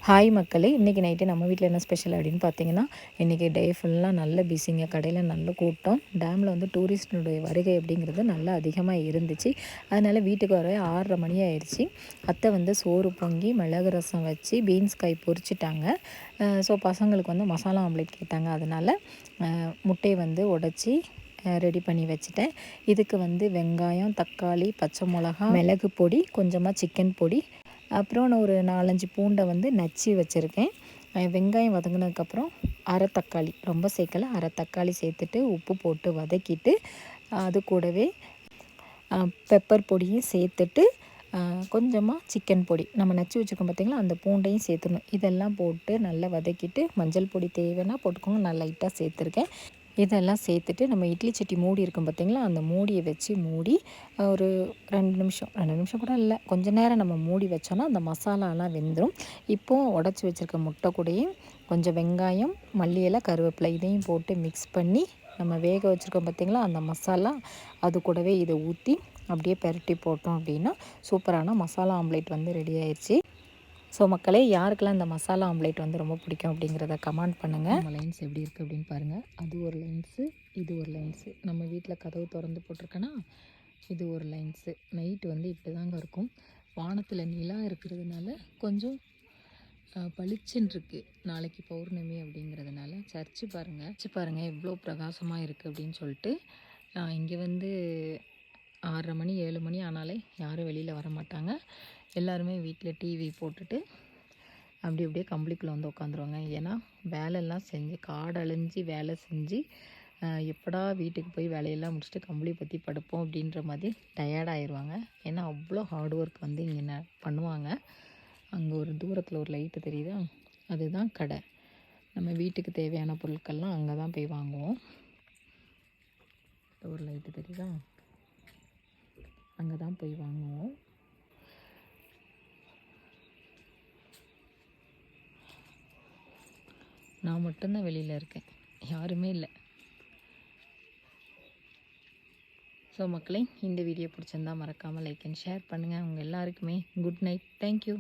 Hi மக்களே, இன்றைக்கி night நம்ம வீட்டில் என்ன ஸ்பெஷல் அப்படின்னு பார்த்தீங்கன்னா, இன்றைக்கி டே ஃபுல்லாக நல்ல பிஸிங்க. கடையில் நல்ல கூட்டம். டேமில் வந்து டூரிஸ்டினுடைய வருகை அப்படிங்கிறது நல்லா அதிகமாக இருந்துச்சு. அதனால் வீட்டுக்கு வரவே 6:30 மணி ஆயிடுச்சு. அத்தை வந்து சோறு பொங்கி மிளகு ரசம் வச்சு பீன்ஸ் காய் பொரிச்சிட்டாங்க. ஸோ பசங்களுக்கு வந்து மசாலா ஆம்லேட் கேட்டாங்க. அதனால் முட்டையை வந்து உடச்சி ரெடி பண்ணி வச்சுட்டேன். இதுக்கு வந்து வெங்காயம், தக்காளி, பச்சை மிளகா, மிளகு பொடி, கொஞ்சமாக சிக்கன் பொடி, அப்புறம் நான் ஒரு 4-5 பூண்டை வந்து நச்சு வச்சுருக்கேன். வெங்காயம் வதங்கினதுக்கப்புறம் அரை தக்காளி, ரொம்ப சேர்க்கலை, அரை தக்காளி சேர்த்துட்டு உப்பு போட்டு வதக்கிட்டு அது கூடவே பெப்பர் பொடியும் சேர்த்துட்டு கொஞ்சமாக சிக்கன் பொடி நம்ம நச்சு வச்சுருக்கோம் பார்த்திங்களா, அந்த பூண்டையும் சேர்த்துணும். இதெல்லாம் போட்டு நல்லா வதக்கிட்டு மஞ்சள் பொடி தேவைன்னா போட்டுக்கோங்க, நான் லைட்டாக சேர்த்துருக்கேன். இதெல்லாம் சேர்த்துட்டு நம்ம இட்லி சட்டி மூடி இருக்கும் பார்த்திங்களா, அந்த மூடியை வச்சு மூடி ஒரு 2 நிமிஷம் கூட இல்லை, கொஞ்சம் நேரம் நம்ம மூடி வச்சோன்னா அந்த மசாலாலாம் வெந்துடும். இப்போது உடச்சி வச்சுருக்க முட்டை கூடயும் கொஞ்சம் வெங்காயம், மல்லி இலை, கருவேப்பிலை இதையும் போட்டு மிக்ஸ் பண்ணி நம்ம வேக வச்சுருக்கோம் பார்த்திங்களா, அந்த மசாலா அது கூடவே இதை ஊற்றி அப்படியே பெரட்டி போட்டோம் அப்படின்னா சூப்பரான மசாலா ஆம்லேட் வந்து ரெடி ஆயிடுச்சு. ஸோ மக்களே, யாருக்கெல்லாம் இந்த மசாலா ஆம்லேட் வந்து ரொம்ப பிடிக்கும் அப்படிங்கிறத கமெண்ட் பண்ணுங்கள். நம்ம லைன்ஸ் எப்படி இருக்குது அப்படின்னு பாருங்கள். அது ஒரு லைன்ஸு, இது ஒரு லைன்ஸு. நம்ம வீட்டில் கதவு திறந்து போட்டிருக்கேன்னா இது ஒரு லைன்ஸு. நைட்டு வந்து இப்படி தாங்க இருக்கும். வானத்தில் நிலா இருக்கிறதுனால கொஞ்சம் பளிச்சுன்னு இருக்குது. நாளைக்கு பௌர்ணமி அப்படிங்கிறதுனால சர்ச்சு பாருங்கள் எவ்வளோ பிரகாசமாக இருக்குது அப்படின்னு சொல்லிட்டு. இங்கே வந்து 6:30 மணி 7 மணி ஆனாலே யாரும் வெளியில் வர மாட்டாங்க. எல்லாருமே வீட்டில் டிவி போட்டுட்டு அப்படியே கம்பளிக்குள்ளே வந்து உட்காந்துருவாங்க. ஏன்னா வேலையெல்லாம் செஞ்சு காடழிஞ்சு வேலை செஞ்சு எப்படா வீட்டுக்கு போய் வேலையெல்லாம் முடிச்சுட்டு கம்பளி பற்றி படுப்போம் அப்படின்ற மாதிரி டயர்டாகிடுவாங்க. ஏன்னா அவ்வளோ ஹார்ட் ஒர்க் வந்து இங்கே பண்ணுவாங்க. அங்கே ஒரு தூரத்தில் ஒரு லைட்டு தெரியுதா, அதுதான் கடை. நம்ம வீட்டுக்கு தேவையான பொருட்கள்லாம் அங்கே தான் போய் வாங்குவோம். ஒரு லைட்டு தெரியுதா, அங்கே தான் போய் வாங்குவோம். நான் மட்டும்தான் வெளியில் இருக்கேன், யாருமே இல்லை. ஸோ மக்களே, இந்த வீடியோ பிடிச்சிருந்தால் மறக்காமல் லைக் அண்ட் ஷேர் பண்ணுங்கள். உங்கள் எல்லாருக்குமே குட் நைட். தேங்க்யூ.